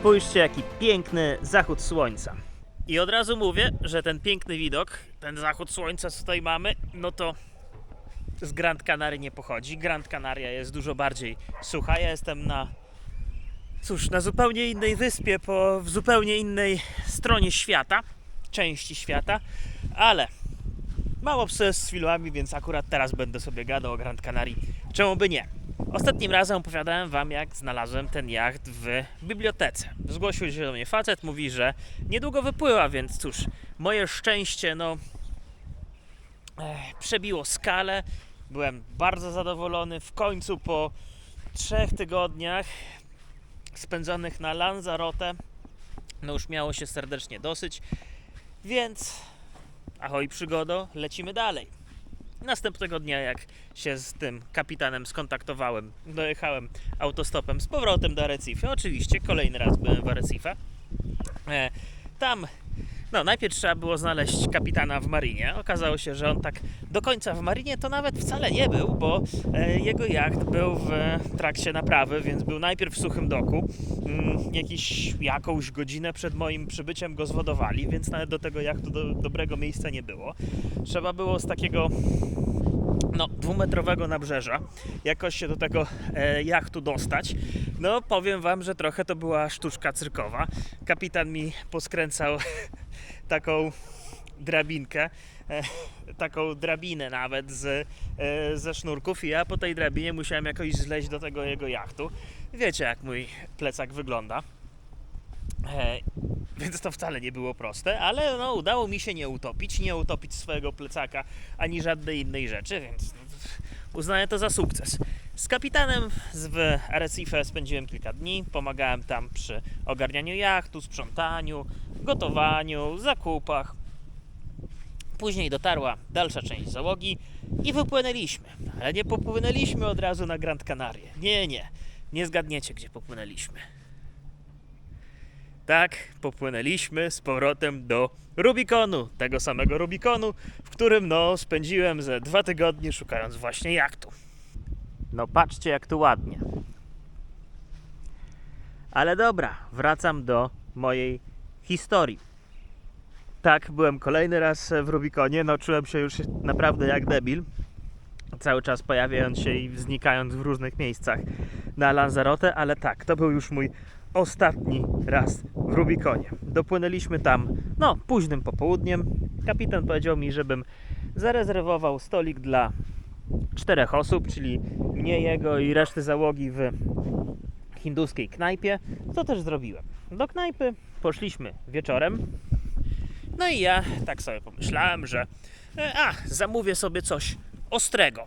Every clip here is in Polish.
Spójrzcie, jaki piękny zachód słońca. I od razu mówię, że ten piękny widok, ten zachód słońca, co tutaj mamy, no to z Grand Canary nie pochodzi. Grand Canaria jest dużo bardziej sucha. Ja jestem na zupełnie innej wyspie, w zupełnie innej stronie świata, części świata, ale mam obses z filmami, więc akurat teraz będę sobie gadał o Grand Canarii. Czemu by nie? Ostatnim razem opowiadałem wam, jak znalazłem ten jacht w bibliotece. Zgłosił się do mnie facet, mówi, że niedługo wypływa, więc cóż, moje szczęście przebiło skalę. Byłem bardzo zadowolony. W końcu po 3 tygodniach spędzonych na Lanzarote, no już miało się serdecznie dosyć, więc ahoj przygodo, lecimy dalej. Następnego dnia, jak się z tym kapitanem skontaktowałem, dojechałem autostopem z powrotem do Arrecify. Oczywiście kolejny raz byłem w Arrecife. Tam najpierw trzeba było znaleźć kapitana w marinie. Okazało się, że on tak do końca w marinie to nawet wcale nie był, bo jego jacht był w trakcie naprawy, więc był najpierw w suchym doku. Jakąś godzinę przed moim przybyciem go zwodowali, więc nawet do tego jachtu dobrego miejsca nie było. Trzeba było z takiego 2-metrowego nabrzeża jakoś się do tego jachtu dostać. No powiem wam, że trochę to była sztuczka cyrkowa. Kapitan mi poskręcał taką drabinkę, taką drabinę nawet ze sznurków i ja po tej drabinie musiałem jakoś zleźć do tego jego jachtu. Wiecie, jak mój plecak wygląda. Więc to wcale nie było proste, ale udało mi się nie utopić swojego plecaka ani żadnej innej rzeczy, więc uznaję to za sukces. Z kapitanem w Arrecife spędziłem kilka dni, pomagałem tam przy ogarnianiu jachtu, sprzątaniu, gotowaniu, zakupach. Później dotarła dalsza część załogi i wypłynęliśmy, ale nie popłynęliśmy od razu na Grand Canarię. Nie zgadniecie, gdzie popłynęliśmy. Tak, popłynęliśmy z powrotem do Rubikonu, tego samego Rubikonu, w którym spędziłem ze 2 tygodnie szukając właśnie jachtu. Patrzcie, jak tu ładnie. Ale dobra, wracam do mojej historii. Tak, byłem kolejny raz w Rubikonie, czułem się już naprawdę jak debil. Cały czas pojawiając się i znikając w różnych miejscach na Lanzarote, ale tak, to był już mój ostatni raz w Rubikonie. Dopłynęliśmy tam późnym popołudniem. Kapitan powiedział mi, żebym zarezerwował stolik dla 4 osób, czyli mnie, jego i reszty załogi w hinduskiej knajpie. To też zrobiłem. Do knajpy poszliśmy wieczorem. No i ja tak sobie pomyślałem, że zamówię sobie coś ostrego.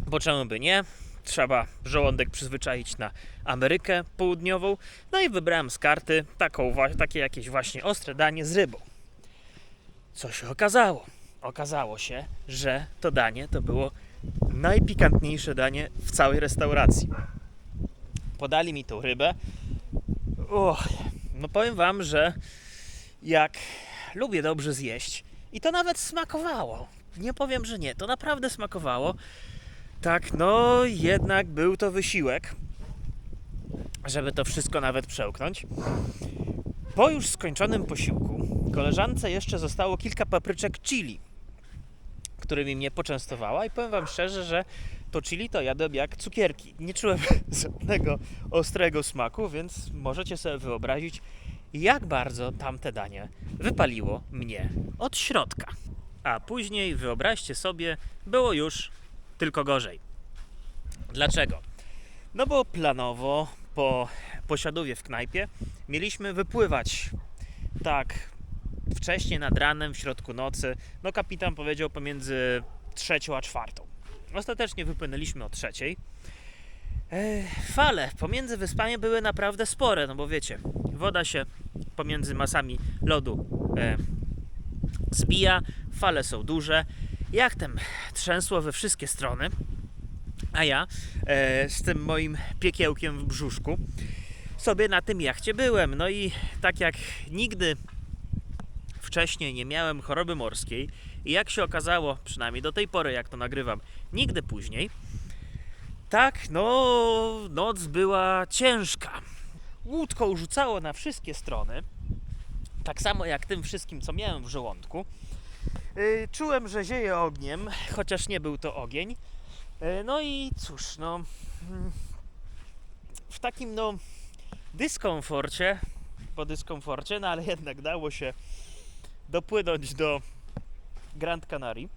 Bo czemu by nie? Trzeba żołądek przyzwyczaić na Amerykę Południową. No i wybrałem z karty takie jakieś właśnie ostre danie z rybą. Co się okazało? Okazało się, że to danie to było najpikantniejsze danie w całej restauracji. Podali mi tą rybę. Powiem wam, że jak lubię dobrze zjeść i to nawet smakowało. Nie powiem, że nie. To naprawdę smakowało. Tak, jednak był to wysiłek, żeby to wszystko nawet przełknąć. Po już skończonym posiłku koleżance jeszcze zostało kilka papryczek chili, którymi mnie poczęstowała i powiem wam szczerze, że to chili to jadłem jak cukierki. Nie czułem żadnego ostrego smaku, więc możecie sobie wyobrazić, jak bardzo tamte danie wypaliło mnie od środka. A później, wyobraźcie sobie, było już tylko gorzej. Dlaczego? Bo planowo po posiadówie w knajpie mieliśmy wypływać tak wcześnie nad ranem, w środku nocy. Kapitan powiedział pomiędzy 3 a 4. Ostatecznie wypłynęliśmy o 3. Fale pomiędzy wyspami były naprawdę spore, bo wiecie, woda się pomiędzy masami lodu zbija, fale są duże, jachtem trzęsło we wszystkie strony, a ja z tym moim piekiełkiem w brzuszku sobie na tym jachcie byłem. I tak jak nigdy wcześniej nie miałem choroby morskiej i jak się okazało, przynajmniej do tej pory, jak to nagrywam, nigdy później, tak, noc była ciężka. łódką rzucało na wszystkie strony, tak samo jak tym wszystkim, co miałem w żołądku. Czułem, że zieje ogniem, chociaż nie był to ogień. No i cóż, no w takim dyskomforcie, po dyskomforcie, no ale jednak dało się dopłynąć do Grand Canaria.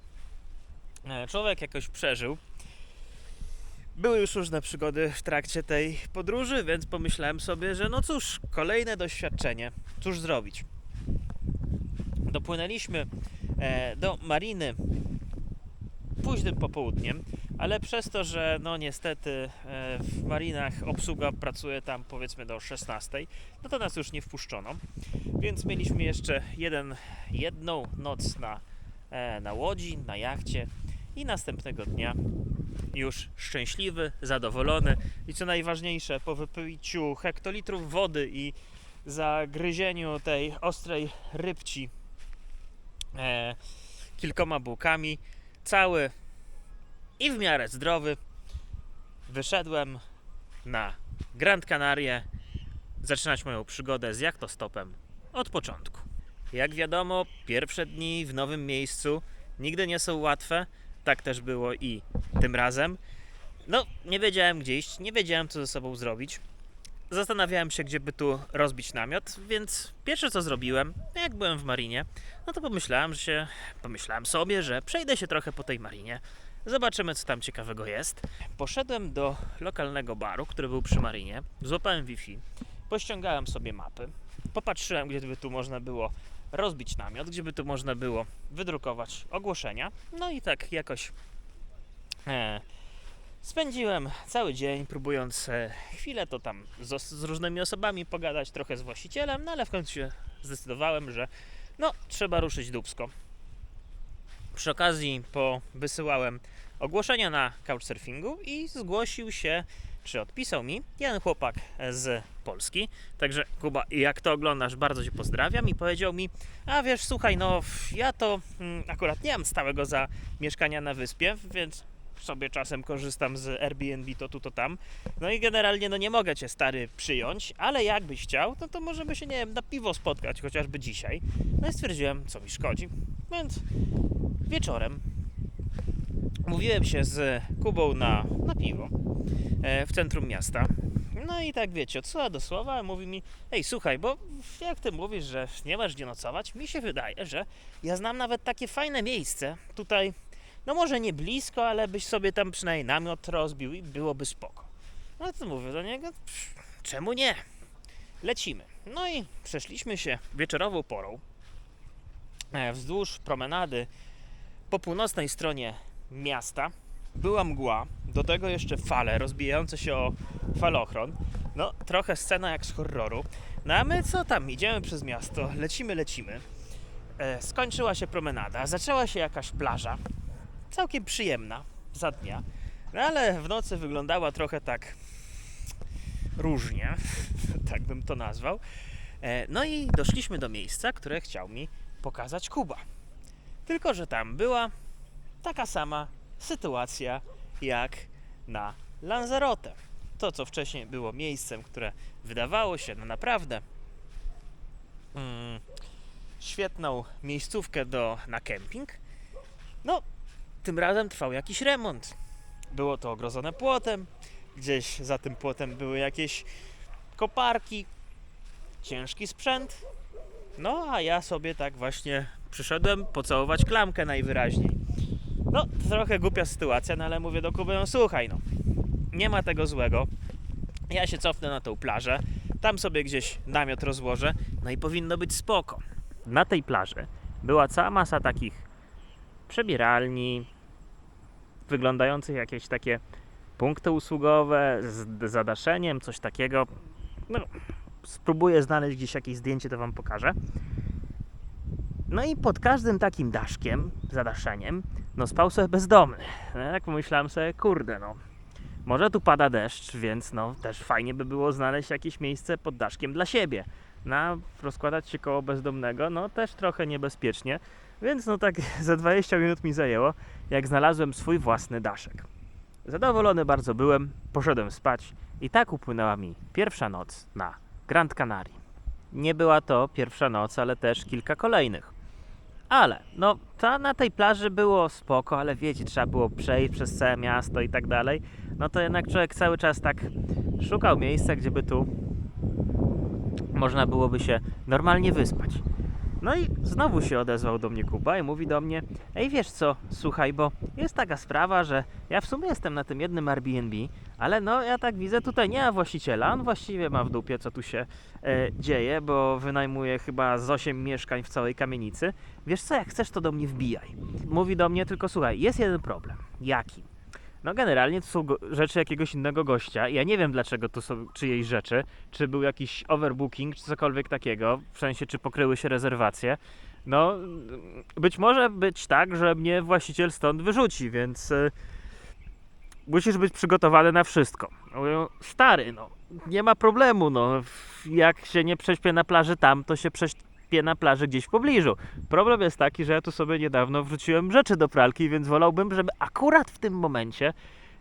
Człowiek jakoś przeżył. Były już różne przygody w trakcie tej podróży, więc pomyślałem sobie, że no cóż, kolejne doświadczenie, cóż zrobić. Dopłynęliśmy do mariny późnym popołudniem, ale przez to, że no niestety w marinach obsługa pracuje tam powiedzmy do 16, no to nas już nie wpuszczono, więc mieliśmy jeszcze jedną noc na łodzi, na jachcie i następnego dnia już szczęśliwy, zadowolony i co najważniejsze, po wypiciu hektolitrów wody i zagryzieniu tej ostrej rybci kilkoma bułkami, cały i w miarę zdrowy, wyszedłem na Grand Canaria zaczynać moją przygodę z jachtostopem od początku. Jak wiadomo, pierwsze dni w nowym miejscu nigdy nie są łatwe, tak też było i tym razem. No, nie wiedziałem gdzie iść, nie wiedziałem co ze sobą zrobić. Zastanawiałem się, gdzie by tu rozbić namiot, więc pierwsze co zrobiłem, jak byłem w marinie, no to pomyślałem sobie, że przejdę się trochę po tej marinie, zobaczymy co tam ciekawego jest. Poszedłem do lokalnego baru, który był przy marinie, złapałem Wi-Fi, pościągałem sobie mapy, popatrzyłem, gdzie by tu można było rozbić namiot, gdzie by tu można było wydrukować ogłoszenia, no i tak jakoś spędziłem cały dzień, próbując chwilę to tam z różnymi osobami pogadać, trochę z właścicielem, no ale w końcu się zdecydowałem, że no trzeba ruszyć dupsko. Przy okazji wysyłałem ogłoszenia na couchsurfingu i zgłosił się, czy odpisał mi jeden chłopak z Polski. Także Kuba, jak to oglądasz, bardzo Cię pozdrawiam i powiedział mi, a wiesz, słuchaj, no ja to akurat nie mam stałego zamieszkania na wyspie, więc sobie czasem korzystam z Airbnb to tu, to tam. No i generalnie no nie mogę Cię stary przyjąć, ale jakbyś chciał, no to możemy się, nie wiem, na piwo spotkać, chociażby dzisiaj. No i stwierdziłem, co mi szkodzi. Więc wieczorem umówiłem się z Kubą na piwo w centrum miasta. No i tak wiecie, od słowa do słowa mówi mi, ej słuchaj, bo jak ty mówisz, że nie masz gdzie nocować, mi się wydaje, że ja znam nawet takie fajne miejsce tutaj, no może nie blisko, ale byś sobie tam przynajmniej namiot rozbił i byłoby spoko. No to mówię do niego, czemu nie? Lecimy. No i przeszliśmy się wieczorową porą wzdłuż promenady po północnej stronie miasta. Była mgła, do tego jeszcze fale rozbijające się o falochron. No, trochę scena jak z horroru. No a my co tam, idziemy przez miasto, lecimy. Skończyła się promenada, zaczęła się jakaś plaża, całkiem przyjemna za dnia, no ale w nocy wyglądała trochę tak różnie, tak bym to nazwał. No i doszliśmy do miejsca, które chciał mi pokazać Kuba. Tylko że tam była taka sama sytuacja jak na Lanzarote. To, co wcześniej było miejscem, które wydawało się naprawdę świetną miejscówkę na kemping, no tym razem trwał jakiś remont. Było to ogrodzone płotem, gdzieś za tym płotem były jakieś koparki, ciężki sprzęt. No a ja sobie tak właśnie przyszedłem pocałować klamkę najwyraźniej. No, trochę głupia sytuacja, no ale mówię do Kuby, no słuchaj, no, nie ma tego złego. Ja się cofnę na tą plażę, tam sobie gdzieś namiot rozłożę, no i powinno być spoko. Na tej plaży była cała masa takich przebieralni, wyglądających jakieś takie punkty usługowe z zadaszeniem, coś takiego. No, spróbuję znaleźć gdzieś jakieś zdjęcie, to wam pokażę. No i pod każdym takim daszkiem, zadaszeniem, no spał sobie bezdomny. No jak pomyślałem sobie, kurde no, może tu pada deszcz, więc no też fajnie by było znaleźć jakieś miejsce pod daszkiem dla siebie. No, rozkładać się koło bezdomnego, no też trochę niebezpiecznie, więc no tak za 20 minut mi zajęło, jak znalazłem swój własny daszek. Zadowolony bardzo byłem, poszedłem spać i tak upłynęła mi pierwsza noc na Grand Canary. Nie była to pierwsza noc, ale też kilka kolejnych. Ale, no, na tej plaży było spoko, ale wiecie, trzeba było przejść przez całe miasto i tak dalej. No to jednak człowiek cały czas tak szukał miejsca, gdzie by tu można byłoby się normalnie wyspać. No i znowu się odezwał do mnie Kuba i mówi do mnie: ej, wiesz co, słuchaj, bo jest taka sprawa, że ja w sumie jestem na tym jednym Airbnb, ale no ja tak widzę, tutaj nie ma właściciela, on właściwie ma w dupie, co tu się dzieje, bo wynajmuje chyba z 8 mieszkań w całej kamienicy. Wiesz co, jak chcesz, to do mnie wbijaj. Mówi do mnie, tylko słuchaj, jest jeden problem. Jaki? No generalnie to są rzeczy jakiegoś innego gościa. Ja nie wiem, dlaczego to są czyjeś rzeczy. Czy był jakiś overbooking, czy cokolwiek takiego. W sensie, czy pokryły się rezerwacje. No, być może być tak, że mnie właściciel stąd wyrzuci, więc musisz być przygotowany na wszystko. Mówię: stary, no, nie ma problemu, no. Jak się nie prześpię na plaży tam, to się prześpię na plaży gdzieś w pobliżu. Problem jest taki, że ja tu sobie niedawno wrzuciłem rzeczy do pralki, więc wolałbym, żeby akurat w tym momencie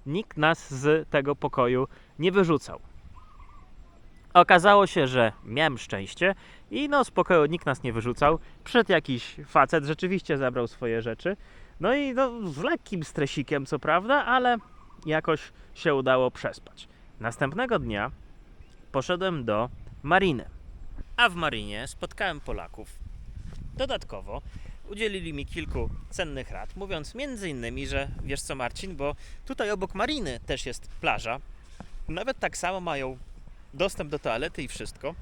nikt nas z tego pokoju nie wyrzucał. Okazało się, że miałem szczęście i no z pokoju nikt nas nie wyrzucał. Przyszedł jakiś facet, rzeczywiście zabrał swoje rzeczy. No i no, z lekkim stresikiem, co prawda, ale jakoś się udało przespać. Następnego dnia poszedłem do mariny. A w marinie spotkałem Polaków. Dodatkowo udzielili mi kilku cennych rad, mówiąc między innymi, że wiesz co, Marcin, bo tutaj obok mariny też jest plaża. Nawet tak samo mają dostęp do toalety i wszystko.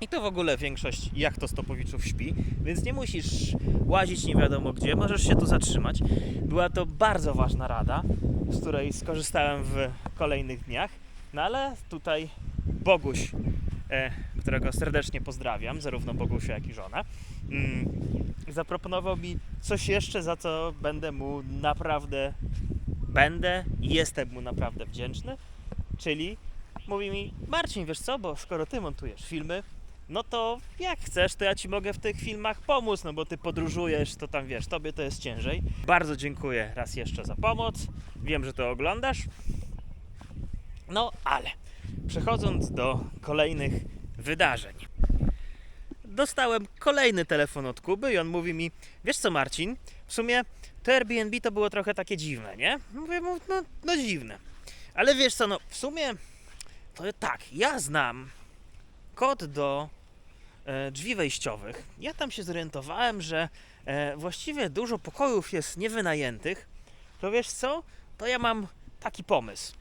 I to w ogóle większość jachtostopowiczów śpi, więc nie musisz łazić nie wiadomo gdzie, możesz się tu zatrzymać. Była to bardzo ważna rada, z której skorzystałem w kolejnych dniach. No ale tutaj Boguś, którego serdecznie pozdrawiam, zarówno Bogusia, jak i żonę, zaproponował mi coś jeszcze, za co jestem mu naprawdę wdzięczny, czyli mówi mi: Marcin, wiesz co, bo skoro ty montujesz filmy, no to jak chcesz, to ja ci mogę w tych filmach pomóc, no bo ty podróżujesz, to tam wiesz, tobie to jest ciężej. Bardzo dziękuję raz jeszcze za pomoc, wiem, że to oglądasz. No ale przechodząc do kolejnych wydarzeń. Dostałem kolejny telefon od Kuby i on mówi mi: wiesz co, Marcin, w sumie to Airbnb to było trochę takie dziwne, nie? Mówię mu: no dziwne. Ale wiesz co, no w sumie to tak, ja znam kod do drzwi wejściowych. Ja tam się zorientowałem, że właściwie dużo pokojów jest niewynajętych. To wiesz co, to ja mam taki pomysł.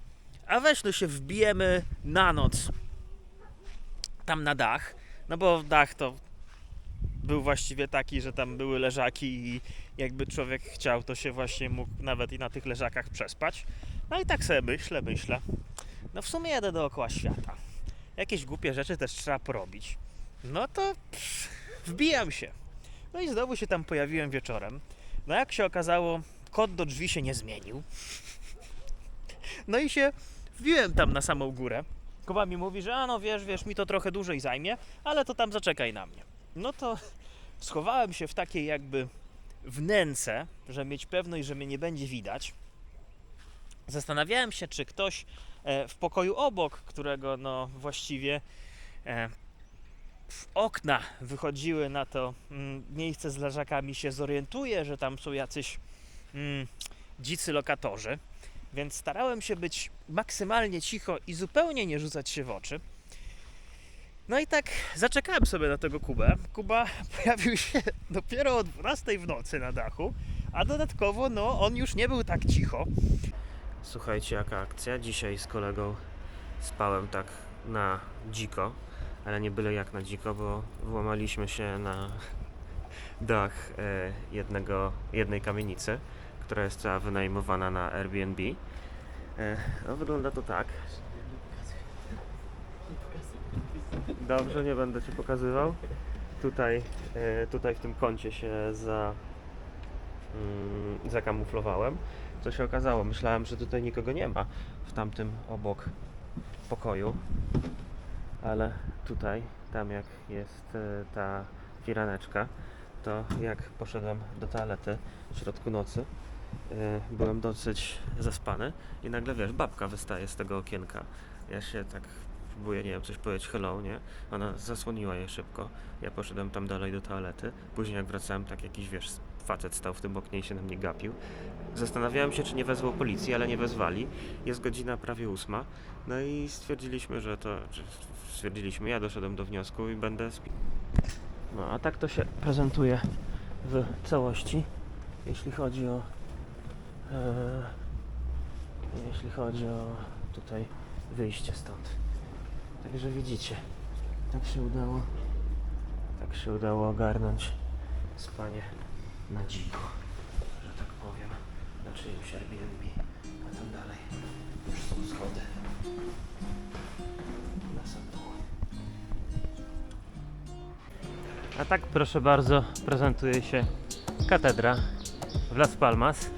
A weź no się wbijemy na noc tam na dach, no bo dach to był właściwie taki, że tam były leżaki i jakby człowiek chciał, to się właśnie mógł nawet i na tych leżakach przespać. No i tak sobie myślę, no w sumie jadę dookoła świata. Jakieś głupie rzeczy też trzeba porobić. No to wbijam się. No i znowu się tam pojawiłem wieczorem. No jak się okazało, kod do drzwi się nie zmienił. No i się wbiłem tam na samą górę. Kuba mi mówi, że no wiesz, mi to trochę dłużej zajmie, ale to tam zaczekaj na mnie. No to schowałem się w takiej jakby wnęce, żeby mieć pewność, że mnie nie będzie widać. Zastanawiałem się, czy ktoś w pokoju obok, którego no właściwie okna wychodziły na to miejsce z leżakami, się zorientuje, że tam są jacyś dzicy lokatorzy. Więc starałem się być maksymalnie cicho i zupełnie nie rzucać się w oczy. No i tak zaczekałem sobie na tego Kubę. Kuba pojawił się dopiero o 12 w nocy na dachu, a dodatkowo no on już nie był tak cicho. Słuchajcie, jaka akcja. Dzisiaj z kolegą spałem tak na dziko, ale nie byle jak na dziko, bo włamaliśmy się na dach jednej kamienicy, która jest cała wynajmowana na Airbnb. No, wygląda to tak. Dobrze, nie będę Ci pokazywał. Tutaj w tym kącie się zakamuflowałem. Co się okazało? Myślałem, że tutaj nikogo nie ma w tamtym obok pokoju, ale tutaj, tam jak jest ta firaneczka, to jak poszedłem do toalety w środku nocy, byłem dosyć zaspany i nagle, wiesz, babka wystaje z tego okienka. Ja się tak próbuję, nie wiem, coś powiedzieć hello, nie? Ona zasłoniła je szybko. Ja poszedłem tam dalej do toalety. Później jak wracałem, tak jakiś, wiesz, facet stał w tym oknie i się na mnie gapił. Zastanawiałem się, czy nie wezwał policji, ale nie wezwali. Jest godzina prawie 8. No i stwierdziliśmy, ja doszedłem do wniosku i będę spił. No a tak to się prezentuje w całości, jeśli chodzi o tutaj wyjście stąd. Także widzicie, tak się udało ogarnąć spanie na dziko, że tak powiem, na czyimś Airbnb, a tam dalej już są schody na sam dół. A tak, proszę bardzo, prezentuje się katedra w Las Palmas.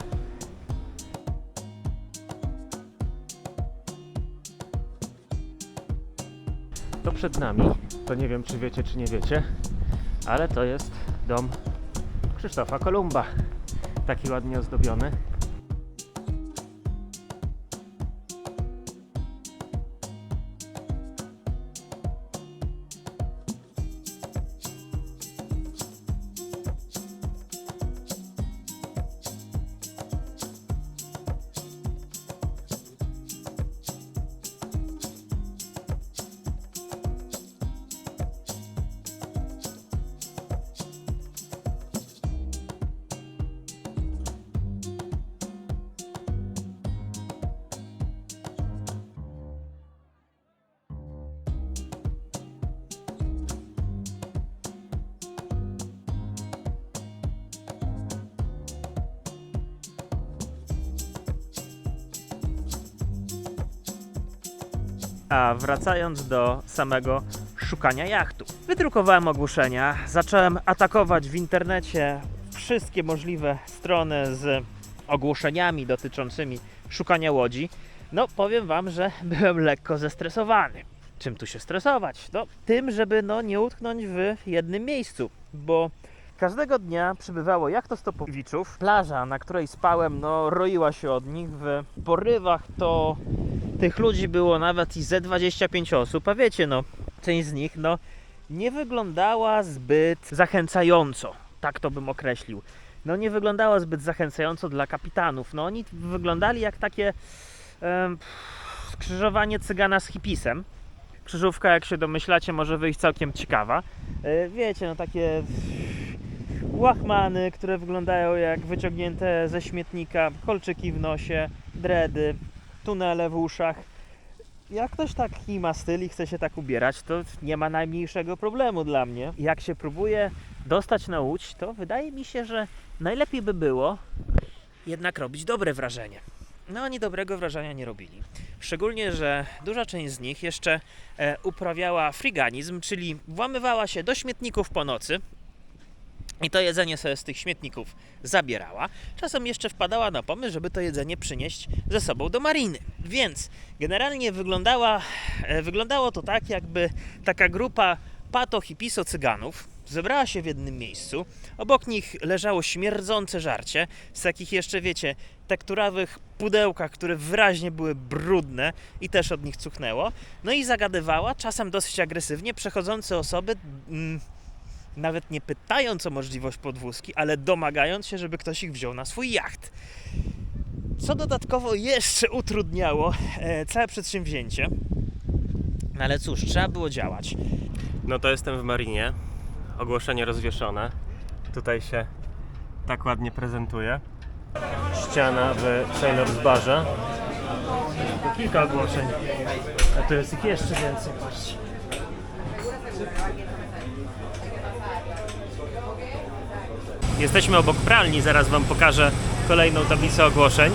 To przed nami, to nie wiem, czy wiecie, czy nie wiecie, ale to jest dom Krzysztofa Kolumba, taki ładnie ozdobiony. A wracając do samego szukania jachtu. Wydrukowałem ogłoszenia, zacząłem atakować w internecie wszystkie możliwe strony z ogłoszeniami dotyczącymi szukania łodzi. No, powiem wam, że byłem lekko zestresowany. Czym tu się stresować? No, tym, żeby nie utknąć w jednym miejscu, bo każdego dnia przybywało jachtostopowiczów. Plaża, na której spałem, roiła się od nich. W porywach to tych ludzi było nawet i ze 25 osób, a wiecie, część z nich, nie wyglądała zbyt zachęcająco, tak to bym określił. Nie wyglądała zbyt zachęcająco dla kapitanów. Oni wyglądali jak takie skrzyżowanie cygana z hipisem. Krzyżówka, jak się domyślacie, może wyjść całkiem ciekawa. Wiecie, takie łachmany, które wyglądają jak wyciągnięte ze śmietnika, kolczyki w nosie, dredy, tunele w uszach. Jak ktoś taki ma styl i chce się tak ubierać, to nie ma najmniejszego problemu dla mnie. Jak się próbuje dostać na łódź, to wydaje mi się, że najlepiej by było jednak robić dobre wrażenie. Oni dobrego wrażenia nie robili. Szczególnie, że duża część z nich jeszcze uprawiała friganizm, czyli włamywała się do śmietników po nocy i to jedzenie sobie z tych śmietników zabierała. Czasem jeszcze wpadała na pomysł, żeby to jedzenie przynieść ze sobą do mariny. Więc generalnie wyglądało to tak, jakby taka grupa pato-hipiso-cyganów zebrała się w jednym miejscu. Obok nich leżało śmierdzące żarcie z takich jeszcze, wiecie, tekturawych pudełkach, które wyraźnie były brudne i też od nich cuchnęło. I zagadywała, czasem dosyć agresywnie, przechodzące osoby, nawet nie pytając o możliwość podwózki, ale domagając się, żeby ktoś ich wziął na swój jacht. Co dodatkowo jeszcze utrudniało całe przedsięwzięcie. Ale cóż, trzeba było działać. To jestem w marinie. Ogłoszenie rozwieszone. Tutaj się tak ładnie prezentuje. Ściana w Sailor's Barze. Kilka ogłoszeń. A tu jest ich jeszcze więcej, patrzcie. Jesteśmy obok pralni, zaraz wam pokażę kolejną tablicę ogłoszeń.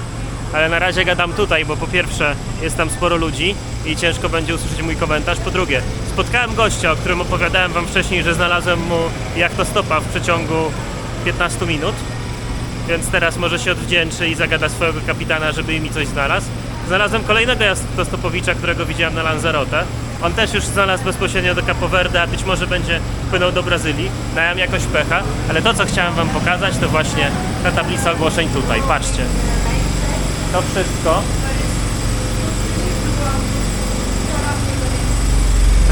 Ale na razie gadam tutaj, bo po pierwsze jest tam sporo ludzi i ciężko będzie usłyszeć mój komentarz. Po drugie, spotkałem gościa, o którym opowiadałem wam wcześniej, że znalazłem mu jachtostopa w przeciągu 15 minut. Więc teraz może się odwdzięczy i zagada swojego kapitana, żeby mi coś znalazł. Znalazłem kolejnego jachtostopowicza, którego widziałem na Lanzarote. On też już znalazł bezpośrednio do Capo Verde, a być może będzie płynął do Brazylii. Miałem jakoś pecha, ale to, co chciałem wam pokazać, to właśnie ta tablica ogłoszeń tutaj. Patrzcie. To wszystko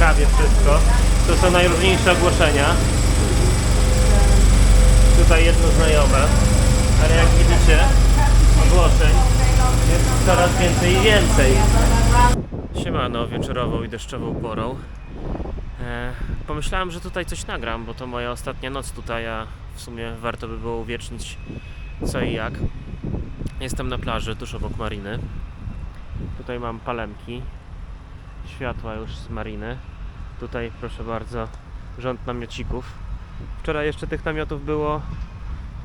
prawie wszystko. To są najróżniejsze ogłoszenia. Tutaj jedno znajome, ale jak widzicie, ogłoszeń jest coraz więcej i więcej. Siemano, wieczorową i deszczową porą. Pomyślałem, że tutaj coś nagram, bo to moja ostatnia noc tutaj, a w sumie warto by było uwiecznić co i jak. Jestem na plaży, tuż obok mariny. Tutaj mam palemki, światła już z mariny. Tutaj, proszę bardzo, rząd namiocików. Wczoraj jeszcze tych namiotów było,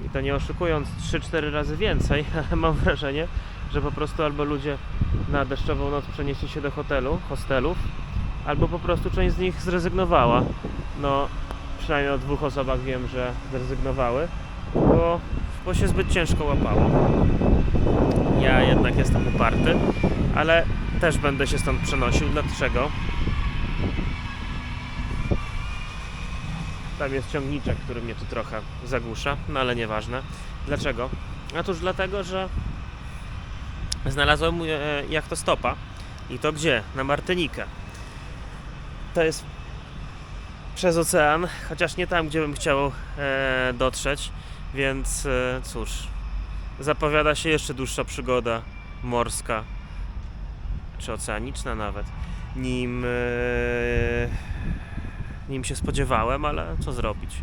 i to nie oszukując, 3-4 razy więcej, ale mam wrażenie, że po prostu albo ludzie na deszczową noc przenieśli się do hostelów, albo po prostu część z nich zrezygnowała. No, przynajmniej o 2 osobach wiem, że zrezygnowały, bo się zbyt ciężko łapało. Ja jednak jestem uparty, ale też będę się stąd przenosił. Dlaczego? Tam jest ciągniczek, który mnie tu trochę zagłusza, no ale nieważne. Dlaczego? Otóż dlatego, że znalazłem jachtostopa. I to gdzie? Na Martynikę. To jest przez ocean, chociaż nie tam, gdzie bym chciał dotrzeć, więc cóż, zapowiada się jeszcze dłuższa przygoda morska, czy oceaniczna nawet, nim się spodziewałem, ale co zrobić?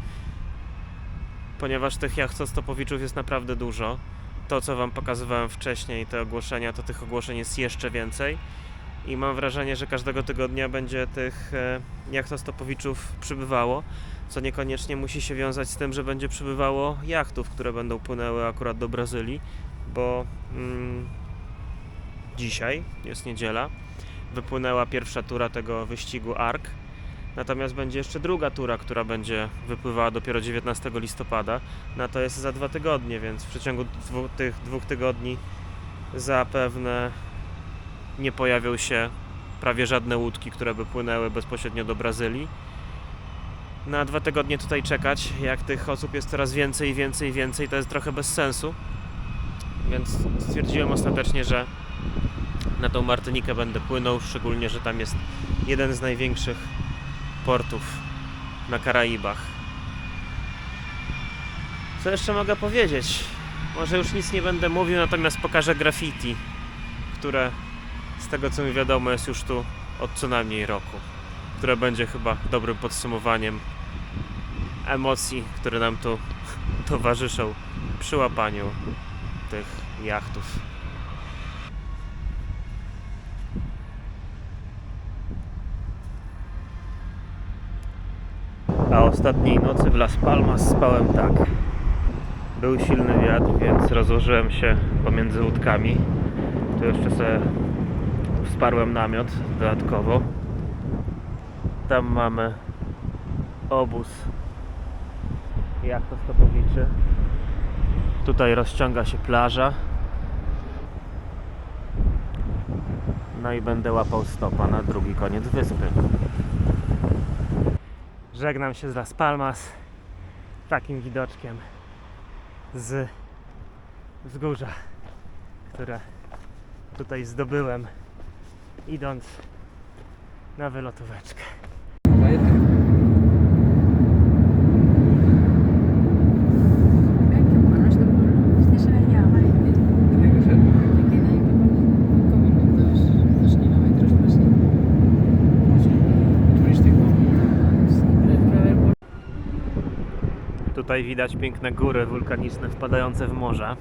Ponieważ tych jachtostopowiczów jest naprawdę dużo, to co wam pokazywałem wcześniej, te ogłoszenia, to tych ogłoszeń jest jeszcze więcej i mam wrażenie, że każdego tygodnia będzie tych jachtostopowiczów przybywało, co niekoniecznie musi się wiązać z tym, że będzie przybywało jachtów, które będą płynęły akurat do Brazylii, bo dzisiaj, jest niedziela, wypłynęła pierwsza tura tego wyścigu ARK. Natomiast będzie jeszcze druga tura, która będzie wypływała dopiero 19 listopada. No to jest za 2 tygodnie, więc w przeciągu tych 2 tygodni zapewne nie pojawią się prawie żadne łódki, które by płynęły bezpośrednio do Brazylii. Na 2 tygodnie tutaj czekać, jak tych osób jest coraz więcej, to jest trochę bez sensu. Więc stwierdziłem ostatecznie, że na tą Martynikę będę płynął, szczególnie, że tam jest jeden z największych portów na Karaibach. Co jeszcze mogę powiedzieć? Może już nic nie będę mówił, natomiast pokażę graffiti, które z tego co mi wiadomo jest już tu od co najmniej roku, które będzie chyba dobrym podsumowaniem emocji, które nam tu towarzyszą przy łapaniu tych jachtów. A ostatniej nocy w Las Palmas spałem tak. Był silny wiatr, więc rozłożyłem się pomiędzy łódkami. Tu jeszcze sobie wsparłem namiot dodatkowo. Tam mamy obóz jachtostopowiczy. Tutaj rozciąga się plaża. No i będę łapał stopa na drugi koniec wyspy. Żegnam się z Las Palmas takim widoczkiem z wzgórza, które tutaj zdobyłem idąc na wylotóweczkę. Tutaj widać piękne góry wulkaniczne wpadające w morze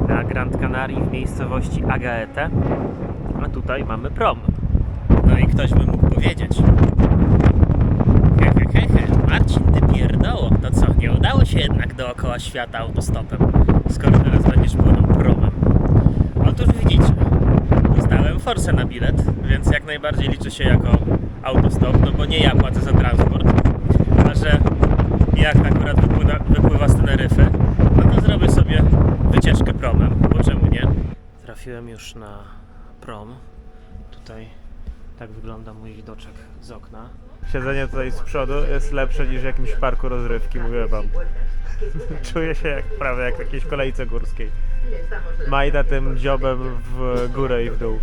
na Gran Canaria w miejscowości Agaete, a tutaj mamy prom. No i ktoś by mógł powiedzieć: Marcin, ty pierdoło, to co, nie udało się jednak dookoła świata autostopem, skoro teraz będziesz płynął promem? Otóż widzicie, dostałem forsę na bilet, więc jak najbardziej liczy się jako autostop, no bo nie ja płacę za transport, a że jacht akurat wypływa z Teneryfy, no to zrobię sobie wycieczkę promem, bo czemu nie? Trafiłem już na prom. Tutaj tak wygląda mój widoczek z okna. Siedzenie tutaj z przodu jest lepsze niż w jakimś parku rozrywki, mówię wam. Czuję się prawie jak w jakiejś kolejce górskiej. Majda tym dziobem w górę i w dół.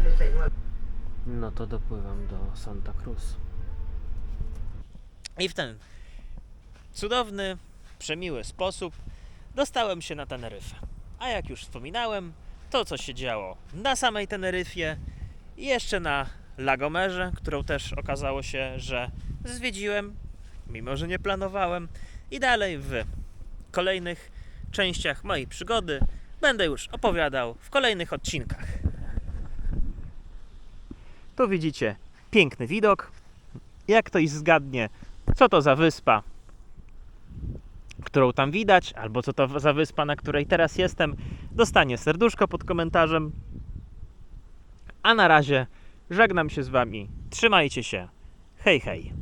No to dopływam do Santa Cruz. I w ten cudowny, przemiły sposób dostałem się na Teneryfę. A jak już wspominałem, to co się działo na samej Teneryfie i jeszcze na La Gomerze, którą też okazało się, że zwiedziłem, mimo że nie planowałem. I dalej w kolejnych częściach mojej przygody będę już opowiadał w kolejnych odcinkach. Tu widzicie piękny widok. Jak ktoś zgadnie, co to za wyspa, którą tam widać, albo co to za wyspa, na której teraz jestem, dostanie serduszko pod komentarzem. A na razie żegnam się z wami. Trzymajcie się. Hej, hej.